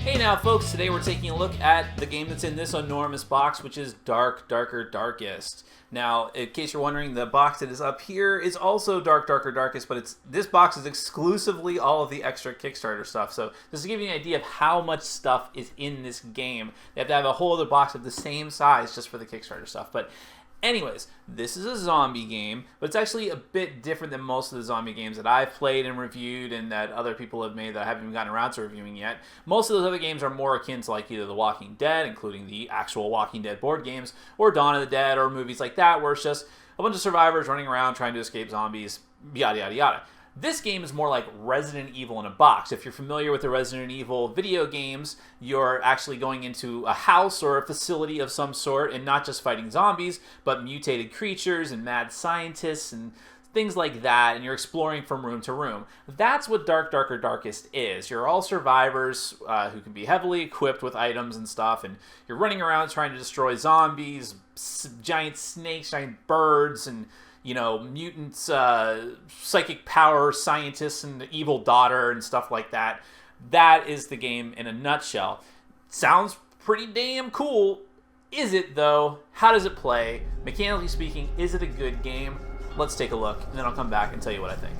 Hey now folks, today we're taking a look at the game that's in this enormous box, which is Dark, Darker, Darkest. Now, in case you're wondering, the box that is up here is also Dark, Darker, Darkest, but this box is exclusively all of the extra Kickstarter stuff. So just to give you an idea of how much stuff is in this game, they have to have a whole other box of the same size just for the Kickstarter stuff. But anyways, this is a zombie game, but it's actually a bit different than most of the zombie games that I've played and reviewed and that other people have made that I haven't even gotten around to reviewing yet. Most of those other games are more akin to like either The Walking Dead, including the actual Walking Dead board games, or Dawn of the Dead, or movies like that, where it's just a bunch of survivors running around trying to escape zombies, yada, yada, yada. This game is more like Resident Evil in a box. If you're familiar with the Resident Evil video games, you're actually going into a house or a facility of some sort and not just fighting zombies, but mutated creatures and mad scientists and things like that, and you're exploring from room to room. That's what Dark, Darker, Darkest is. You're all survivors who can be heavily equipped with items and stuff, and you're running around trying to destroy zombies, giant snakes, giant birds, and mutants, psychic power scientists, and the evil daughter and stuff like that. That is the game in a nutshell. Sounds pretty damn cool. Is it, though? How does it play? Mechanically speaking, is it a good game? Let's take a look, and then I'll come back and tell you what I think.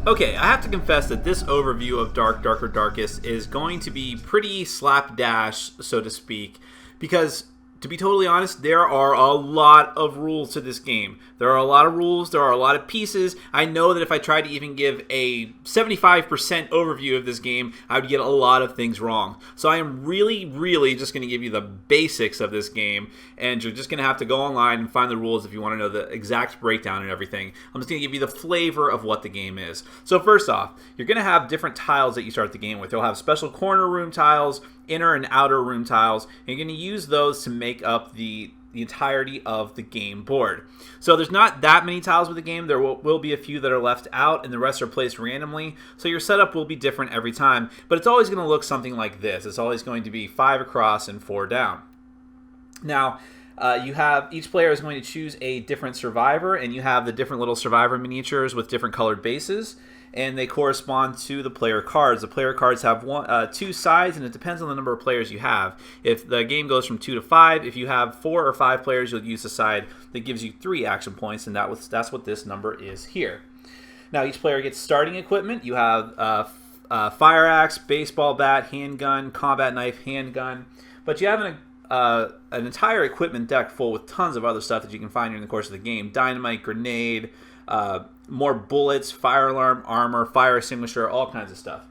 Okay, I have to confess that this overview of Dark, Darker, Darkest is going to be pretty slapdash, so to speak, because, to be totally honest, there are a lot of rules to this game. There are a lot of rules, there are a lot of pieces. I know that if I tried to even give a 75% overview of this game, I would get a lot of things wrong. So I am really just going to give you the basics of this game, and you're just going to have to go online and find the rules if you want to know the exact breakdown and everything. I'm just going to give you the flavor of what the game is. So first off, you're going to have different tiles that you start the game with. You'll have special corner room tiles, inner and outer room tiles, and you're going to use those to make up the entirety of the game board. So there's not that many tiles with the game. There will be a few that are left out, and the rest are placed randomly. So your setup will be different every time, but it's always going to look something like this. It's always going to be 5 across and 4 down. Now, each player is going to choose a different survivor, and you have the different little survivor miniatures with different colored bases, and they correspond to the player cards. The player cards have two sides, and it depends on the number of players you have. If the game goes from 2 to 5, if you have 4 or 5 players, you'll use the side that gives you 3 action points, and that's what this number is here. Now, each player gets starting equipment. You have fire axe, baseball bat, handgun, combat knife, handgun, but you have an entire equipment deck full with tons of other stuff that you can find during the course of the game. Dynamite, grenade, more bullets, fire alarm, armor, fire extinguisher, all kinds of stuff.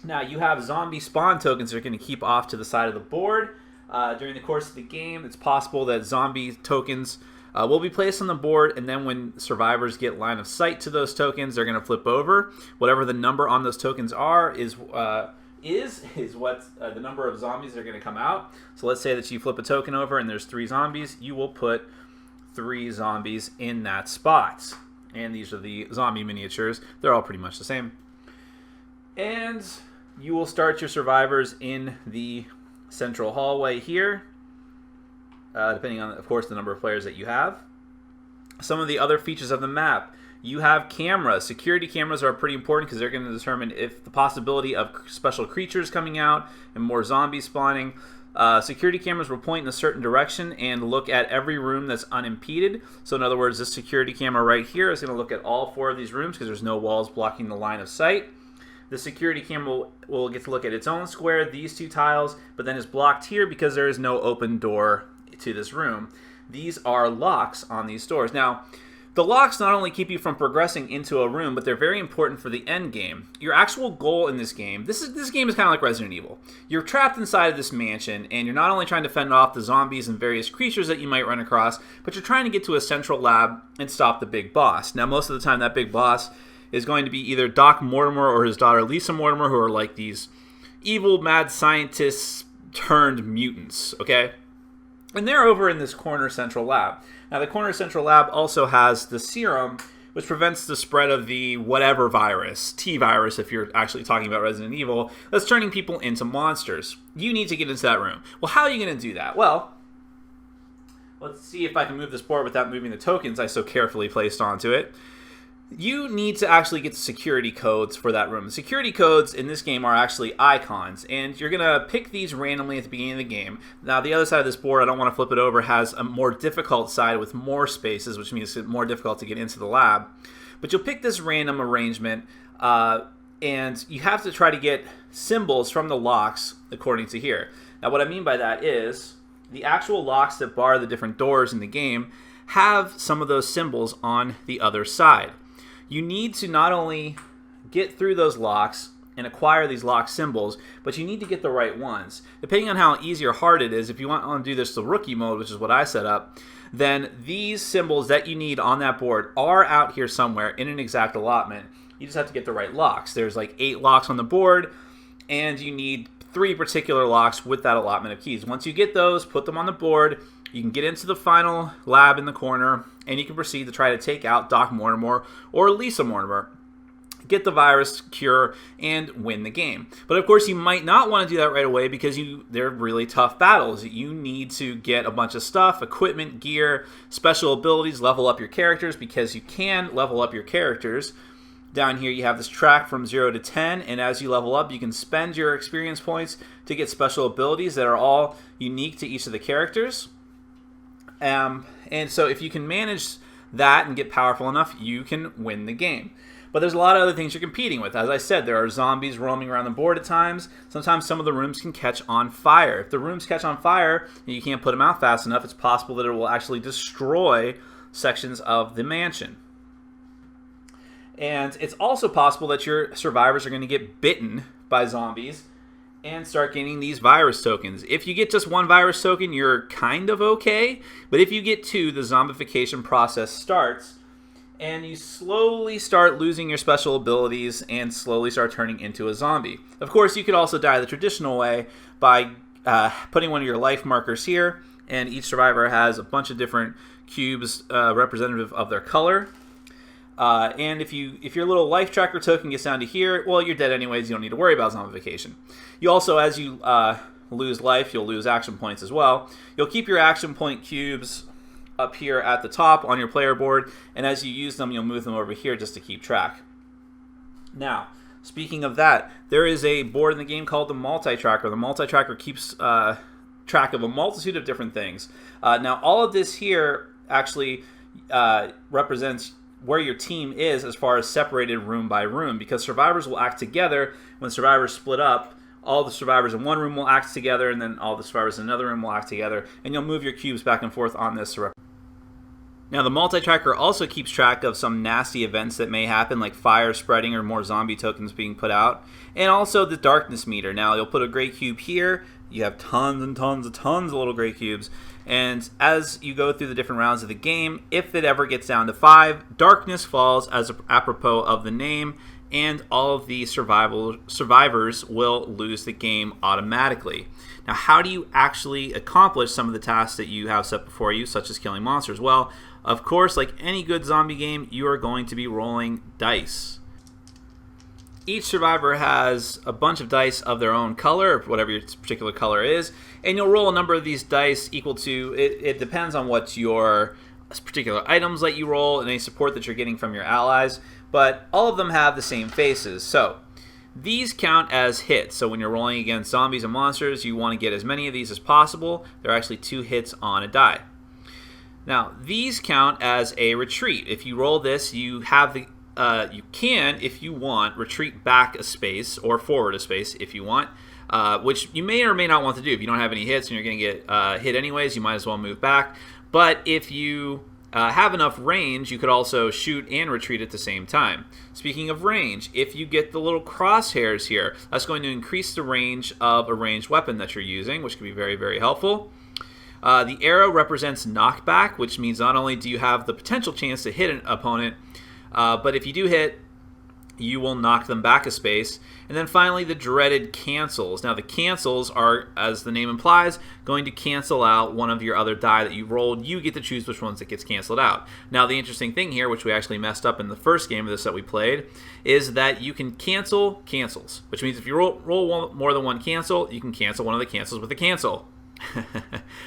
Now, you have zombie spawn tokens that are going to keep off to the side of the board. During the course of the game, it's possible that zombie tokens will be placed on the board, and then when survivors get line of sight to those tokens, they're going to flip over. Whatever the number on those tokens are is what the number of zombies that are going to come out. So let's say that you flip a token over and there's 3 zombies. You will put 3 zombies in that spot. And these are the zombie miniatures. They're all pretty much the same. And you will start your survivors in the central hallway here, depending on, of course, the number of players that you have. Some of the other features of the map. You have cameras. Security cameras are pretty important because they're going to determine if the possibility of special creatures coming out and more zombies spawning. Security cameras will point in a certain direction and look at every room that's unimpeded. So in other words, this security camera right here is going to look at all 4 of these rooms because there's no walls blocking the line of sight. The security camera will get to look at its own square, these 2 tiles, but then is blocked here because there is no open door to this room. These are locks on these doors. Now, the locks not only keep you from progressing into a room, but they're very important for the end game. Your actual goal in this game, this game is kind of like Resident Evil. You're trapped inside of this mansion, and you're not only trying to fend off the zombies and various creatures that you might run across, but you're trying to get to a central lab and stop the big boss. Now, most of the time, that big boss is going to be either Doc Mortimer or his daughter Lisa Mortimer, who are like these evil mad scientists turned mutants, okay? And they're over in this corner central lab. Now, the corner central lab also has the serum which prevents the spread of the whatever virus, T-virus if you're actually talking about Resident Evil, that's turning people into monsters. You need to get into that room. Well, how are you going to do that? Well, let's see if I can move this board without moving the tokens I so carefully placed onto it. You need to actually get the security codes for that room. The security codes in this game are actually icons, and you're going to pick these randomly at the beginning of the game. Now, the other side of this board, I don't want to flip it over, has a more difficult side with more spaces, which means it's more difficult to get into the lab. But you'll pick this random arrangement, and you have to try to get symbols from the locks according to here. Now, what I mean by that is the actual locks that bar the different doors in the game have some of those symbols on the other side. You need to not only get through those locks and acquire these lock symbols, but you need to get the right ones. Depending on how easy or hard it is, if you want to do this to rookie mode, which is what I set up, then these symbols that you need on that board are out here somewhere in an exact allotment. You just have to get the right locks. There's like 8 locks on the board, and you need 3 particular locks with that allotment of keys. Once you get those, put them on the board, you can get into the final lab in the corner, and you can proceed to try to take out Doc Mortimer or Lisa Mortimer, get the virus cure, and win the game. But of course, you might not want to do that right away because they're really tough battles. You need to get a bunch of stuff, equipment, gear, special abilities, level up your characters, because you can level up your characters. Down here you have this track from 0 to 10, and as you level up you can spend your experience points to get special abilities that are all unique to each of the characters. And so if you can manage that and get powerful enough, you can win the game. But there's a lot of other things you're competing with. As I said, there are zombies roaming around the board at times. Sometimes some of the rooms can catch on fire. If the rooms catch on fire and you can't put them out fast enough, it's possible that it will actually destroy sections of the mansion. And it's also possible that your survivors are going to get bitten by zombies and start gaining these virus tokens. If you get just 1 virus token, you're kind of okay. But if you get 2, the zombification process starts, and you slowly start losing your special abilities and slowly start turning into a zombie. Of course, you could also die the traditional way by putting one of your life markers here, and each survivor has a bunch of different cubes representative of their color. And if your little life tracker token gets down to here, well, you're dead anyways. You don't need to worry about zombification. You also, as you lose life, you'll lose action points as well. You'll keep your action point cubes up here at the top on your player board, and as you use them, you'll move them over here just to keep track. Now, speaking of that, there is a board in the game called the multi-tracker. The multi-tracker keeps track of a multitude of different things. Now, all of this here actually represents where your team is as far as separated room by room, because survivors will act together. When survivors split up, all the survivors in one room will act together, and then all the survivors in another room will act together, and you'll move your cubes back and forth on this. Now, the multi-tracker also keeps track of some nasty events that may happen, like fire spreading or more zombie tokens being put out, and also the darkness meter. Now, you'll put a gray cube here. You have tons and tons of little gray cubes, and as you go through the different rounds of the game, if it ever gets down to 5, darkness falls as apropos of the name, and all of the survivors will lose the game automatically. Now, how do you actually accomplish some of the tasks that you have set before you, such as killing monsters? Well, of course, like any good zombie game, you are going to be rolling dice. Each survivor has a bunch of dice of their own color, or whatever your particular color is, and you'll roll a number of these dice equal to, it depends on what your particular items that you roll and any support that you're getting from your allies, but all of them have the same faces. So these count as hits. So when you're rolling against zombies and monsters, you want to get as many of these as possible. There are actually 2 hits on a die. Now, these count as a retreat. If you roll this, you have the you can, if you want, retreat back a space or forward a space if you want, which you may or may not want to do. If you don't have any hits and you're going to get hit anyways, you might as well move back. But if you have enough range, you could also shoot and retreat at the same time. Speaking of range, if you get the little crosshairs here, that's going to increase the range of a ranged weapon that you're using, which can be very, very helpful. The arrow represents knockback, which means not only do you have the potential chance to hit an opponent, but if you do hit, you will knock them back a space. And then finally, the dreaded cancels. Now, the cancels are, as the name implies, going to cancel out one of your other die that you rolled. You get to choose which ones it gets canceled out. Now, the interesting thing here, which we actually messed up in the first game of this that we played, is that you can cancel cancels, which means if you roll more than one cancel, you can cancel one of the cancels with a cancel.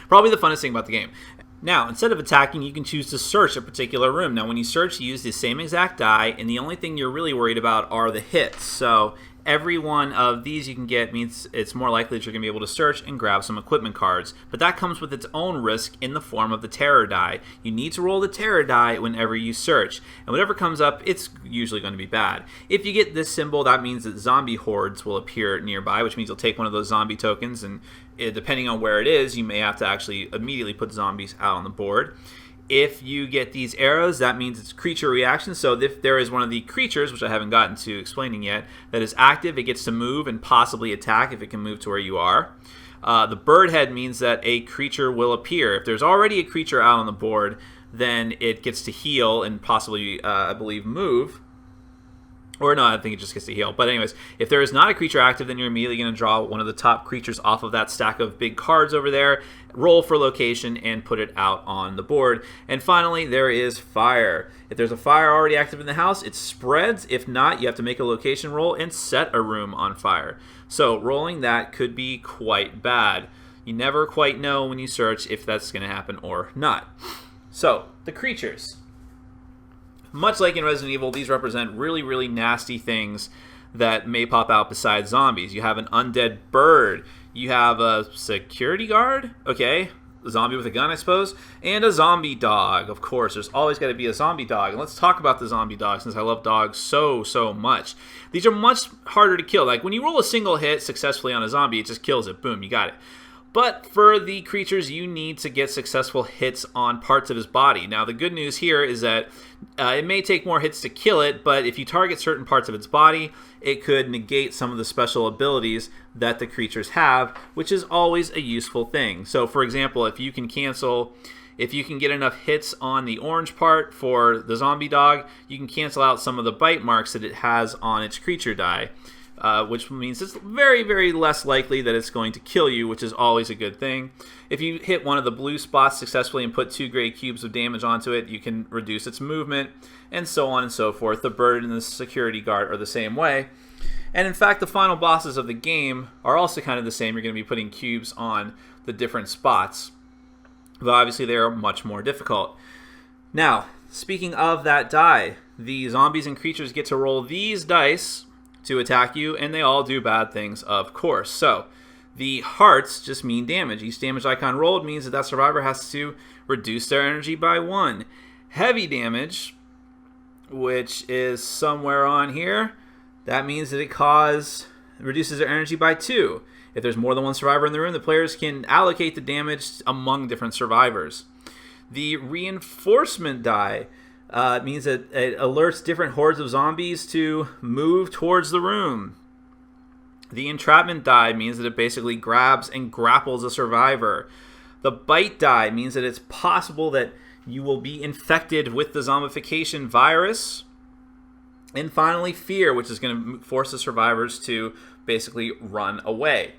Probably the funnest thing about the game. Now, instead of attacking, you can choose to search a particular room. Now, when you search, you use the same exact die, and the only thing you're really worried about are the hits. So every one of these you can get means it's more likely that you're going to be able to search and grab some equipment cards. But that comes with its own risk in the form of the terror die. You need to roll the terror die whenever you search. And whatever comes up, it's usually going to be bad. If you get this symbol, that means that zombie hordes will appear nearby, which means you'll take one of those zombie tokens, and depending on where it is, you may have to actually immediately put zombies out on the board. If you get these arrows, that means it's creature reaction. So if there is one of the creatures, which I haven't gotten to explaining yet, that is active, it gets to move and possibly attack if it can move to where you are. The bird head means that a creature will appear. If there's already a creature out on the board, then it gets to heal and possibly, I believe, move. Or no, I think it just gets to heal. But anyways, if there is not a creature active, then you're immediately going to draw one of the top creatures off of that stack of big cards over there, roll for location, and put it out on the board. And finally, there is fire. If there's a fire already active in the house, it spreads. If not, you have to make a location roll and set a room on fire. So rolling that could be quite bad. You never quite know when you search if that's going to happen or not. So, the creatures. Much like in Resident Evil, these represent really, really nasty things that may pop out besides zombies. You have an undead bird. You have a security guard. Okay, a zombie with a gun, I suppose. And a zombie dog. Of course, there's always got to be a zombie dog. And let's talk about the zombie dog, since I love dogs so much. These are much harder to kill. Like, when you roll a single hit successfully on a zombie, it just kills it. Boom, you got it. But for the creatures, you need to get successful hits on parts of his body. Now, the good news here is that it may take more hits to kill it, but if you target certain parts of its body, it could negate some of the special abilities that the creatures have, which is always a useful thing. So, for example, if you can get enough hits on the orange part for the zombie dog, you can cancel out some of the bite marks that it has on its creature die. Which means it's very, very less likely that it's going to kill you, which is always a good thing. If you hit one of the blue spots successfully and put 2 gray cubes of damage onto it, you can reduce its movement, and so on and so forth. The bird and the security guard are the same way. And in fact, the final bosses of the game are also kind of the same. You're going to be putting cubes on the different spots, but obviously they are much more difficult. Now, speaking of that die, the zombies and creatures get to roll these dice to attack you, and they all do bad things, of course. So, the hearts just mean damage. Each damage icon rolled means that survivor has to reduce their energy by 1. Heavy damage, which is somewhere on here, that means that it reduces their energy by 2. If there's more than one survivor in the room, the players can allocate the damage among different survivors. The reinforcement die means that it alerts different hordes of zombies to move towards the room. The entrapment die means that it basically grabs and grapples a survivor. The bite die means that it's possible that you will be infected with the zombification virus. And finally, fear, which is going to force the survivors to basically run away.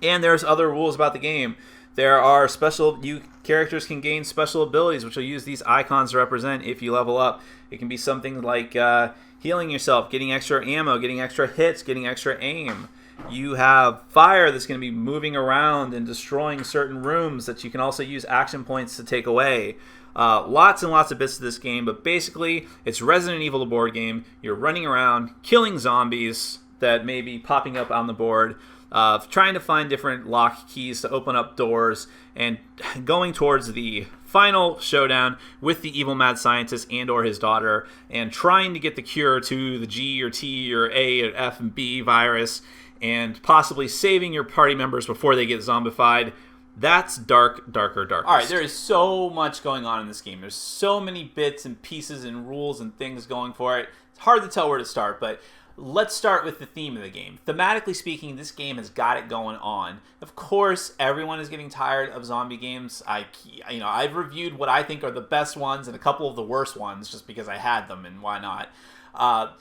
And there's other rules about the game. There are characters can gain special abilities, which will use these icons to represent if you level up. It can be something like healing yourself, getting extra ammo, getting extra hits, getting extra aim. You have fire that's going to be moving around and destroying certain rooms that you can also use action points to take away. Lots and lots of bits to this game, but basically it's Resident Evil, the board game. You're running around, killing zombies that may be popping up on the board, trying to find different lock keys to open up doors, and going towards the final showdown with the evil mad scientist and or his daughter, and trying to get the cure to the G or T or A or F and B virus, and possibly saving your party members before they get zombified. That's dark, darker, darker. All right, there is so much going on in this game. There's so many bits and pieces and rules and things going for it. It's hard to tell where to start, but let's start with the theme of the game. Thematically speaking, this game has got it going on. Of course, everyone is getting tired of zombie games. I've reviewed what I think are the best ones and a couple of the worst ones just because I had them, and why not?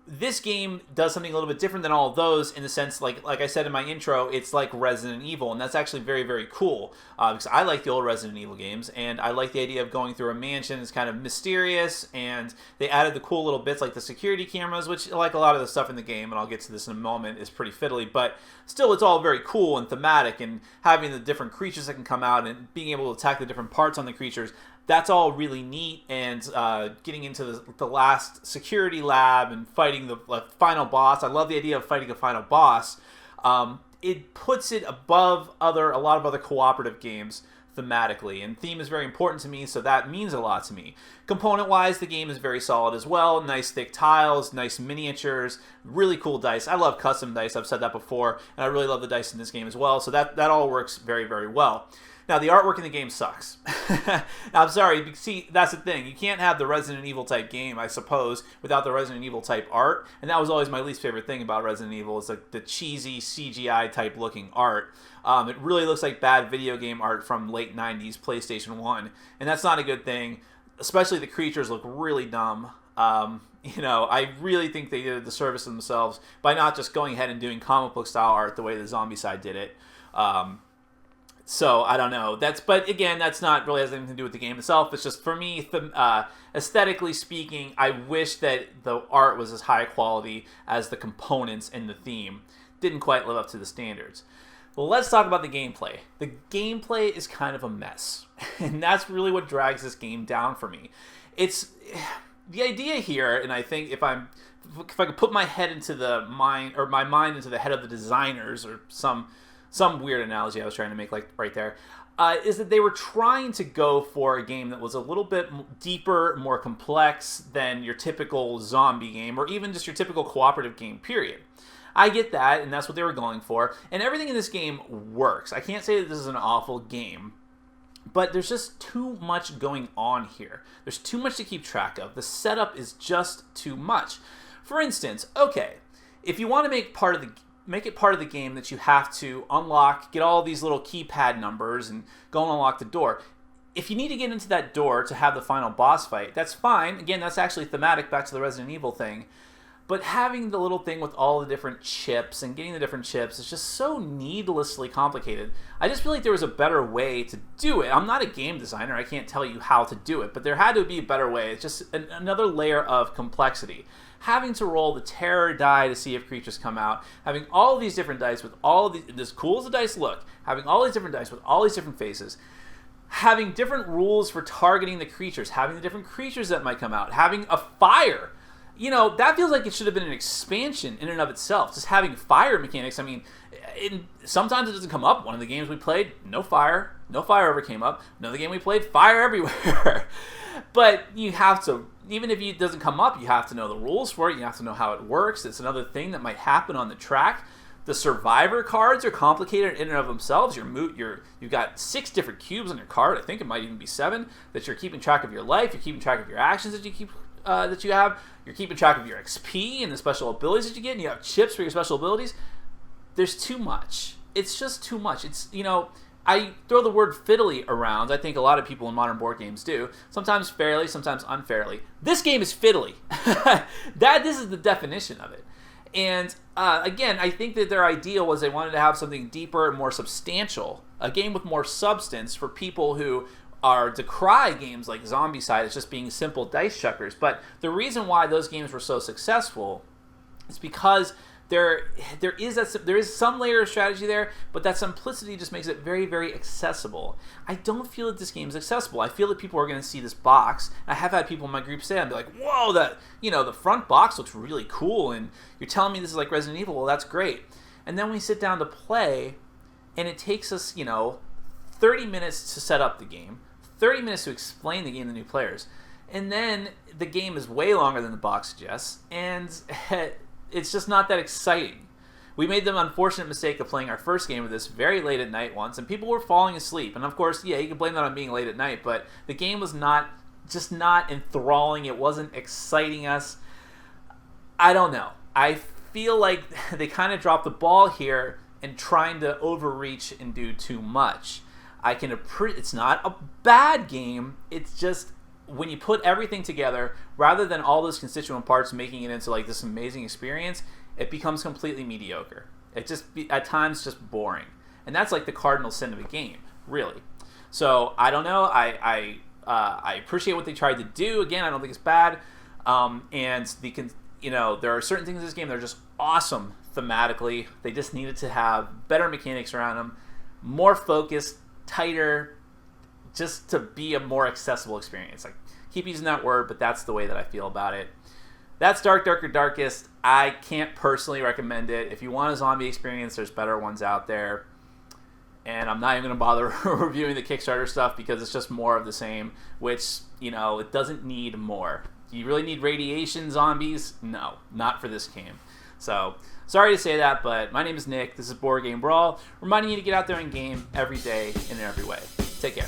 this game does something a little bit different than all of those in the sense, like I said in my intro, it's like Resident Evil, and that's actually very, very cool because I like the old Resident Evil games, and I like the idea of going through a mansion. It's kind of mysterious, and they added the cool little bits like the security cameras, which, like a lot of the stuff in the game, and I'll get to this in a moment, is pretty fiddly, but still it's all very cool and thematic, and having the different creatures that can come out and being able to attack the different parts on the creatures, that's all really neat. And getting into the last security lab and fighting the final boss. I love the idea of fighting a final boss. It puts it above a lot of other cooperative games thematically. And theme is very important to me, so that means a lot to me. Component-wise, the game is very solid as well. Nice thick tiles, nice miniatures, really cool dice. I love custom dice. I've said that before. And I really love the dice in this game as well. So that all works very, very well. Now, the artwork in the game sucks. Now, I'm sorry. See, that's the thing. You can't have the Resident Evil type game, I suppose, without the Resident Evil type art. And that was always my least favorite thing about Resident Evil, is like the cheesy CGI type looking art. It really looks like bad video game art from late 90s PlayStation 1. And that's not a good thing. Especially the creatures look really dumb. I really think they did a disservice to themselves by not just going ahead and doing comic book style art the way the zombie side did it. So I don't know. But again, that's not really has anything to do with the game itself. It's just, for me, aesthetically speaking, I wish that the art was as high quality as the components and the theme. Didn't quite live up to the standards. Well, let's talk about the gameplay. The gameplay is kind of a mess, and that's really what drags this game down for me. It's the idea here, and I think if I could put my head into the mind, or my mind into the head of the designers, or some weird analogy I was trying to make, like right there, is that they were trying to go for a game that was a little bit deeper, more complex than your typical zombie game, or even just your typical cooperative game, period. I get that, and that's what they were going for, and everything in this game works. I can't say that this is an awful game, but there's just too much going on here. There's too much to keep track of. The setup is just too much. For instance, okay, if you want to make it part of the game that you have to unlock, get all these little keypad numbers and go and unlock the door. If you need to get into that door to have the final boss fight, that's fine. Again, that's actually thematic back to the Resident Evil thing. But having the little thing with all the different chips and getting the different chips is just so needlessly complicated. I just feel like there was a better way to do it. I'm not a game designer. I can't tell you how to do it. But there had to be a better way. It's just another layer of complexity. Having to roll the terror die to see if creatures come out, having all these different dice with all of these, as cool as the dice look, having all these different dice with all these different faces, having different rules for targeting the creatures, having the different creatures that might come out, having a fire. That feels like it should have been an expansion in and of itself. Just having fire mechanics. I mean, sometimes it doesn't come up. One of the games we played, no fire ever came up. Another game we played, fire everywhere. But you have to, even if it doesn't come up, you have to know the rules for it. You have to know how it works. It's another thing that might happen on the track. The survivor cards are complicated in and of themselves. You've got 6 different cubes on your card. I think it might even be 7 that you're keeping track of your life. You're keeping track of your actions that you have. You're keeping track of your XP and the special abilities that you get. And you have chips for your special abilities. There's too much. It's just too much. I throw the word fiddly around. I think a lot of people in modern board games do. Sometimes fairly, sometimes unfairly. This game is fiddly. This is the definition of it. And again, I think that their idea was they wanted to have something deeper and more substantial. A game with more substance for people who decry games like Zombicide as just being simple dice chuckers. But the reason why those games were so successful is because there is some layer of strategy there, but that simplicity just makes it very, very accessible. I don't feel that this game is accessible. I feel that people are going to see this box. I have had people in my group say, I'd be like, whoa, the front box looks really cool, and you're telling me this is like Resident Evil. Well, that's great. And then we sit down to play, and it takes us, 30 minutes to set up the game, 30 minutes to explain the game to new players, and then the game is way longer than the box suggests, and it's just not that exciting. We made the unfortunate mistake of playing our first game of this very late at night once, and people were falling asleep. And of course, yeah, you can blame that on being late at night, but the game was not enthralling. It wasn't exciting us. I don't know. I feel like they kind of dropped the ball here in trying to overreach and do too much. It's not a bad game. It's just when you put everything together, rather than all those constituent parts making it into like this amazing experience, it becomes completely mediocre. It just at times just boring, and that's like the cardinal sin of a game, really. So I don't know. I appreciate what they tried to do. Again, I don't think it's bad. And there are certain things in this game that are just awesome thematically. They just needed to have better mechanics around them, more focused, tighter, just to be a more accessible experience. I keep using that word, but that's the way that I feel about it. That's Dark, Darker, Darkest. I can't personally recommend it. If you want a zombie experience, there's better ones out there. And I'm not even going to bother reviewing the Kickstarter stuff because it's just more of the same, which, it doesn't need more. Do you really need radiation zombies? No, not for this game. So, sorry to say that, but my name is Nick. This is Board Game Brawl, reminding you to get out there and game every day in every way. Take care.